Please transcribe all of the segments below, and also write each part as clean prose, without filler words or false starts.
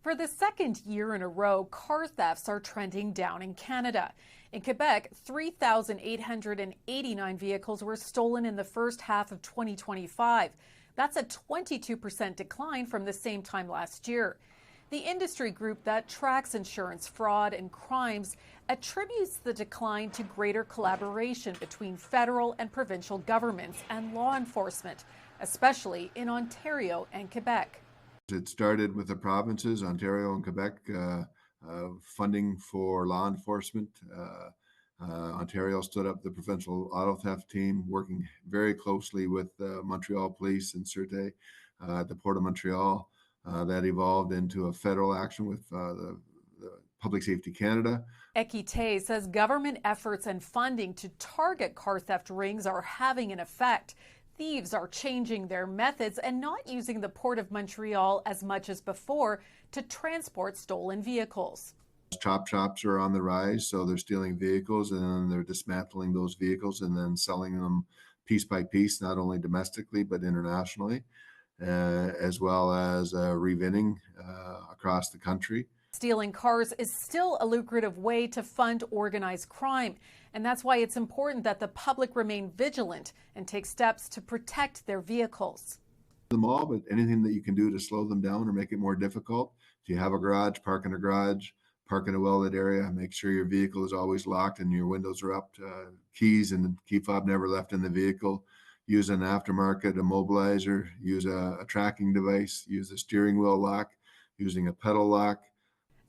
For the second year in a row, car thefts are trending down in Canada. In Quebec, 3,889 vehicles were stolen in the first half of 2025. That's a 22% decline from the same time last year. The industry group that tracks insurance fraud and crimes attributes the decline to greater collaboration between federal and provincial governments and law enforcement, especially in Ontario and Quebec. It started with the provinces, Ontario and Quebec, funding for law enforcement. Ontario stood up the provincial auto theft team, working very closely with Montreal Police and Sûreté at the Port of Montreal. That evolved into a federal action with the Public Safety Canada. Équité says government efforts and funding to target car theft rings are having an effect. Thieves are changing their methods and not using the Port of Montreal as much as before to transport stolen vehicles. Chop shops are on the rise, so they're stealing vehicles and then they're dismantling those vehicles and then selling them piece by piece, not only domestically but internationally, as well as revinning across the country. Stealing cars is still a lucrative way to fund organized crime, and that's why it's important that the public remain vigilant and take steps to protect their vehicles. Them all, but anything that you can do to slow them down or make it more difficult. If you have a garage, park in a garage, park in a well-lit area, make sure your vehicle is always locked and your windows are up, keys and key fob never left in the vehicle. Use an aftermarket immobilizer, use a tracking device, use a steering wheel lock, using a pedal lock.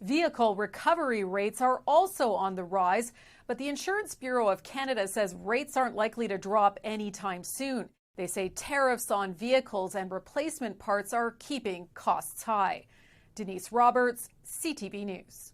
Vehicle recovery rates are also on the rise, but the Insurance Bureau of Canada says rates aren't likely to drop anytime soon. They say tariffs on vehicles and replacement parts are keeping costs high. Denise Roberts, CTV News.